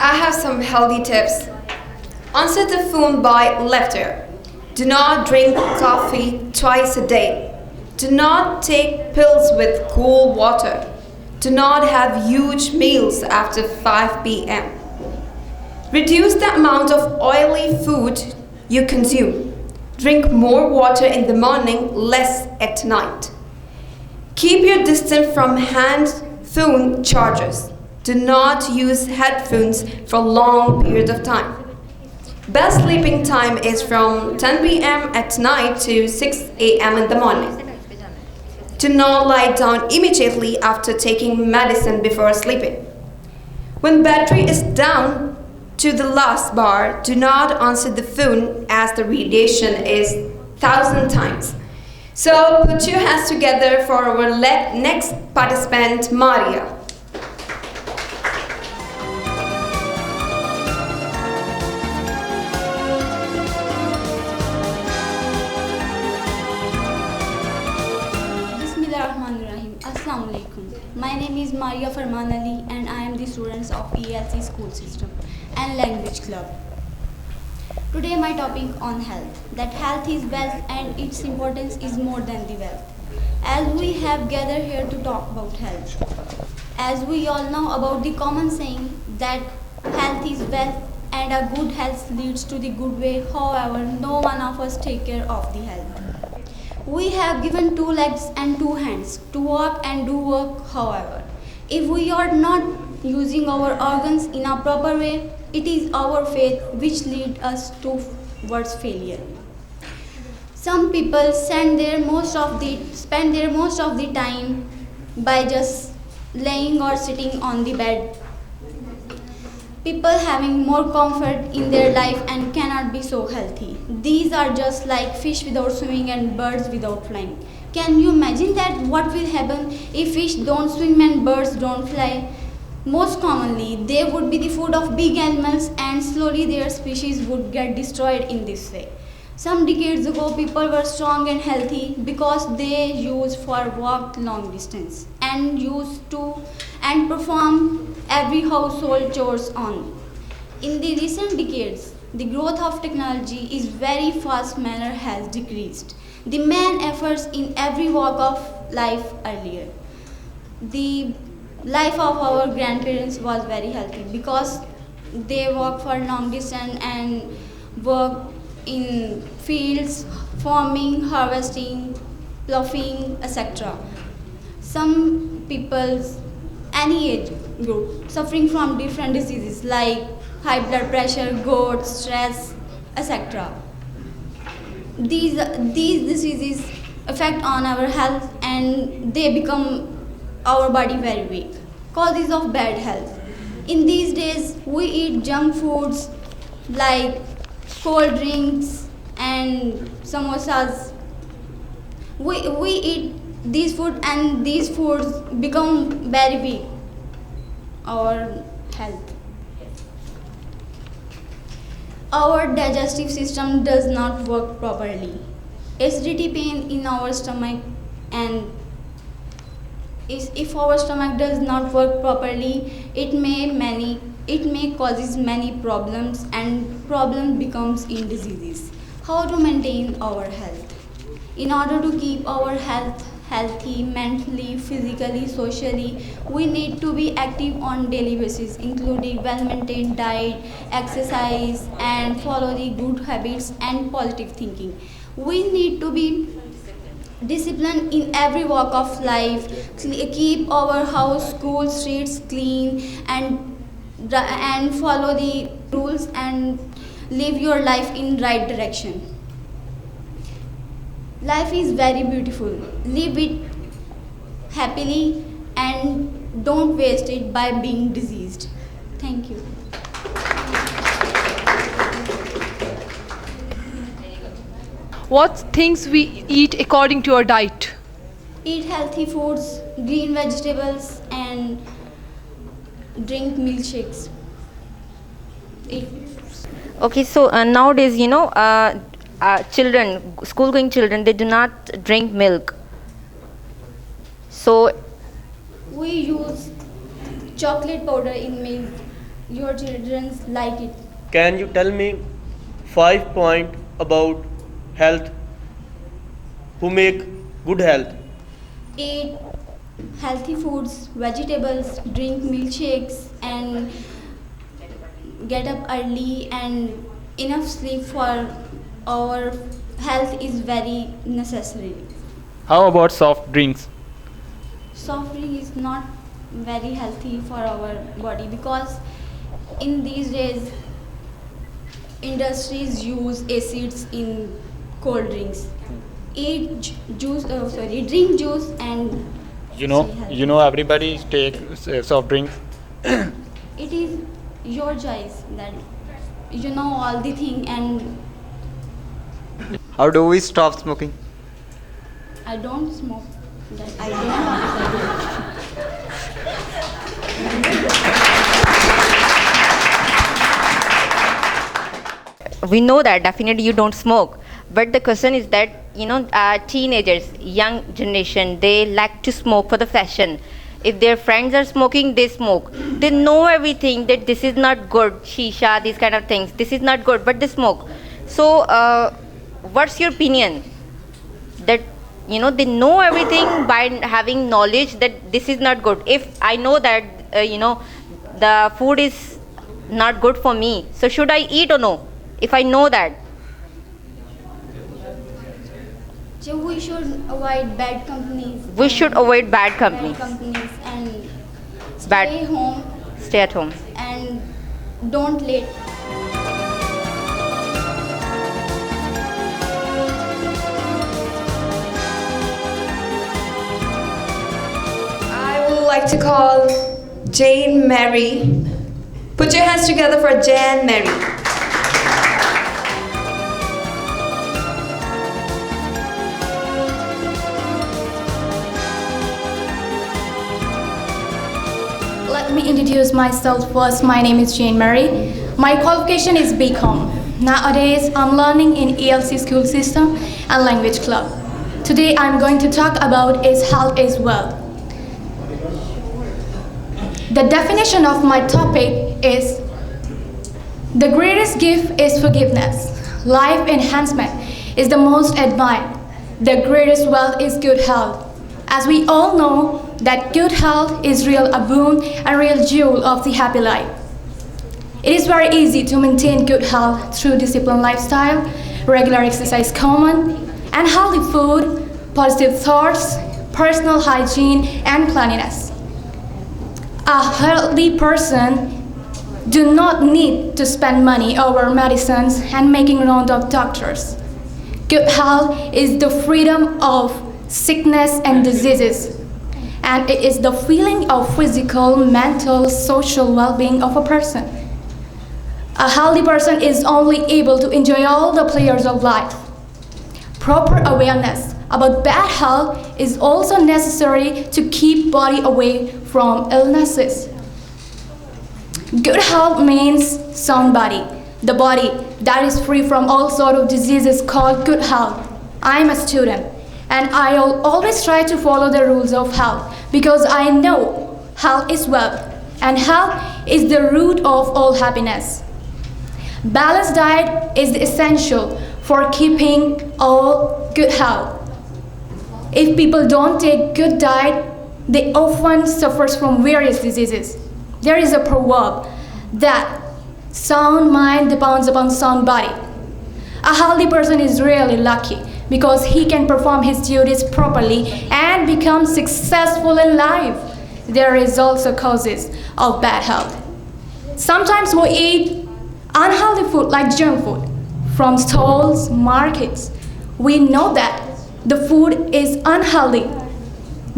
I have some healthy tips. Answer the phone by laughter. Do not drink coffee twice a day. Do not take pills with cool water. Do not have huge meals after 5 p.m. Reduce the amount of oily food you consume. Drink more water in the morning, less at night. Keep your distance from hand phone chargers. Do not use headphones for a long period of time. Best sleeping time is from 10 p.m. at night to 6 a.m. in the morning. Do not lie down immediately after taking medicine before sleeping. When battery is down to the last bar, do not answer the phone as the radiation is 1,000 times. So put your hands together for our next participant, Maria. Bismillahirrahmanirrahim. Assalamu alaikum. My name is Maria Farman Ali and I am the student of ELC School System and Language Club. Today my topic on health. That health is wealth and its importance is more than the wealth. As we have gathered here to talk about health. As we all know about the common saying that health is wealth and a good health leads to the good way. However, no one of us take care of the health. We have given 2 legs and 2 hands to walk and do work. However, if we are not using our organs in a proper way, it is our faith which leads us towards failure. Some people spend their most of the time by just laying or sitting on the bed. People having more comfort in their life and cannot be so healthy. These are just like fish without swimming and birds without flying. Can you imagine that what will happen if fish don't swim and birds don't fly? Most commonly, they would be the food of big animals and slowly their species would get destroyed in this way. Some decades ago, people were strong and healthy because they used for walk long distance and perform every household chores on. In the recent decades, the growth of technology is very fast manner has decreased. The man efforts in every walk of life earlier. The life of our grandparents was very healthy because they walk for long distance and work in fields, farming, harvesting, ploughing, etc. Some people, any age group, suffering from different diseases like high blood pressure, gout, stress, etc. These diseases affect on our health and they become our body very weak. Causes of bad health. In these days, we eat junk foods like cold drinks and samosas. We eat these food and these foods become very weak. Our health. Our digestive system does not work properly. Acidity, pain in our stomach, and if our stomach does not work properly, it may causes many problems and problem becomes in diseases. How to maintain our health? In order to keep our health healthy mentally, physically, socially, we need to be active on daily basis, including well-maintained diet, exercise, and follow the good habits and positive thinking. We need to be disciplined in every walk of life, keep our house, school, streets clean, and follow the rules and live your life in right direction. Life is very beautiful. Live it happily and don't waste it by being diseased. Thank you. What things we eat according to our diet? Eat healthy foods, green vegetables, and drink milkshakes. Okay, so nowadays, children, school-going children, they do not drink milk. So we use chocolate powder in milk your children like it. Can you tell me 5 points about health who make good health? Eat healthy foods, vegetables, drink milkshakes, and get up early, and enough sleep for our health is very necessary. How about soft drinks? Soft drink is not very healthy for our body because in these days industries use acids in cold drinks. Drink juice and You know, stay healthy. everybody take soft drinks. It is your choice that you know all the thing, and How do we stop smoking? I don't smoke. That I don't. We know that definitely you don't smoke, but the question is that teenagers, young generation, they like to smoke for the fashion. If their friends are smoking, they smoke. They know everything that this is not good, shisha, these kind of things, this is not good, but they smoke. So what's your opinion that they know everything by having knowledge that this is not good? If I know that the food is not good for me, so should I eat or no? If I know that. So we should avoid bad companies. We should avoid bad Bad companies. companies and Bad- stay home Stay at home. and don't late. I would like to call Jane Mary. Put your hands together for Jane Mary. Let me introduce myself first. My name is Jane Mary. My qualification is BCom. Nowadays, I'm learning in ELC school system and language club. Today, I'm going to talk about is health is wealth. The definition of my topic is the greatest gift is forgiveness. Life enhancement is the most admired. The greatest wealth is good health. As we all know that good health is real a boon and real jewel of the happy life. It is very easy to maintain good health through disciplined lifestyle, regular exercise common, and healthy food, positive thoughts, personal hygiene, and cleanliness. A healthy person do not need to spend money over medicines and making round of doctors. Good health is the freedom of sickness and diseases, and it is the feeling of physical, mental, social well-being of a person. A healthy person is only able to enjoy all the pleasures of life. Proper awareness about bad health is also necessary to keep body away from illnesses. Good health means sound body. The body that is free from all sort of diseases called good health. I am a student and I'll always try to follow the rules of health because I know health is wealth and health is the root of all happiness. Balanced diet is essential for keeping all good health. If people don't take good diet, they often suffer from various diseases. There is a proverb that sound mind depends upon sound body. A healthy person is really lucky because he can perform his duties properly and become successful in life. There is also causes of bad health. Sometimes we eat unhealthy food like junk food from stalls, markets. We know that the food is unhealthy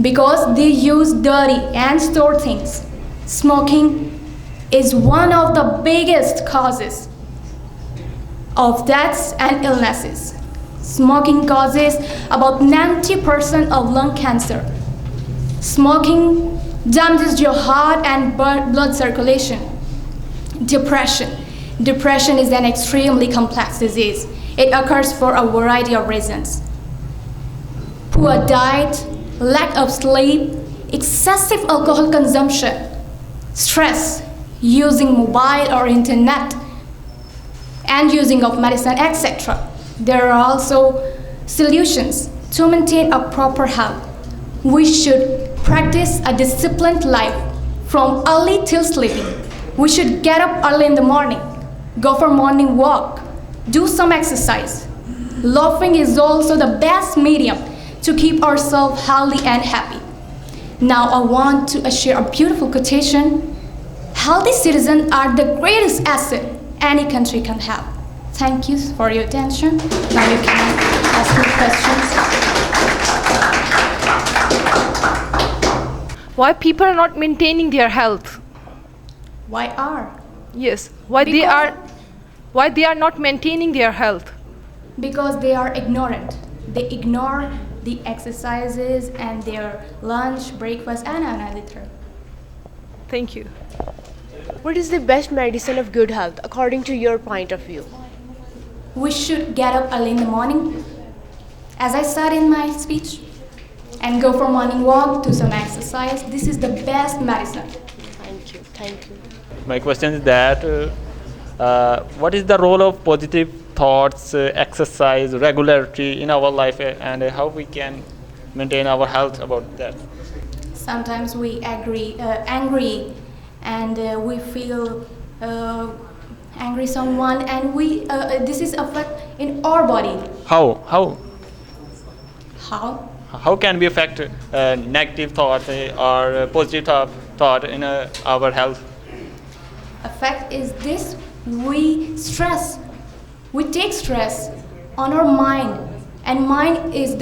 because they use dirty and stored things. Smoking is one of the biggest causes of deaths and illnesses. Smoking causes about 90% of lung cancer. Smoking damages your heart and blood circulation. Depression. Depression is an extremely complex disease. It occurs for a variety of reasons. Poor diet, lack of sleep, excessive alcohol consumption, stress, using mobile or internet, and using of medicine, etc. There are also solutions to maintain a proper health. We should practice a disciplined life from early till sleeping. We should get up early in the morning, go for morning walk, do some exercise. Laughing is also the best medium to keep ourselves healthy and happy. Now I want to share a beautiful quotation. Healthy citizens are the greatest asset any country can have. Thank you for your attention. Now you can ask me questions. Why people are not maintaining their health? Why are? Yes. Why they are not maintaining their health? Because they are ignorant. They ignore the exercises and their lunch, breakfast, and another. Thank you. What is the best medicine of good health according to your point of view? We should get up early in the morning, as I said in my speech, and go for morning walk, do some exercise. This is the best medicine. Thank you. Thank you. My question is that what is the role of positive thoughts, exercise, regularity in our life, and how we can maintain our health about that? Sometimes we angry, and we feel angry someone, and we this is affect in our body. How How? can we affect negative thoughts or positive thought in our health? Effect is this: we take stress on our mind, and mind is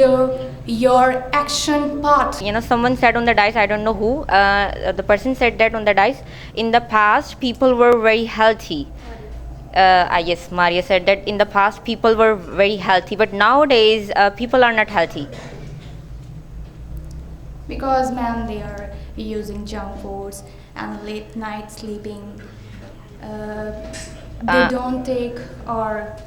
your action part. You know, someone said on the dice, I don't know who, the person said that on the dice, in the past people were very healthy. Yes, Maria said that in the past people were very healthy, but nowadays people are not healthy. Because man, they are using junk foods and late night sleeping. They don't take or.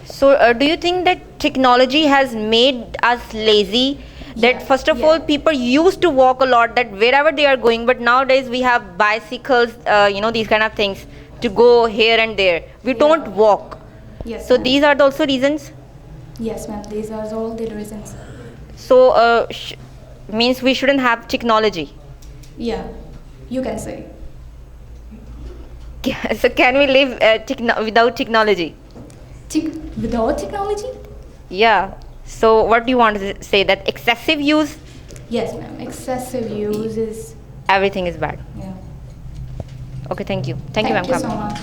So do you think that technology has made us lazy? That first of all, people used to walk a lot, that wherever they are going, but nowadays we have bicycles, these kind of things to go here and there. We don't walk. Yes. So ma'am. these are also reasons. Yes, ma'am. These are all the reasons. So means we shouldn't have technology. Yeah, you can say. So can we live without technology? Without technology? Yeah. So what do you want to say? That excessive use? Yes, ma'am. Excessive use is. Everything is bad. Yeah. Okay, thank you. Thank you, ma'am. Thank you so much.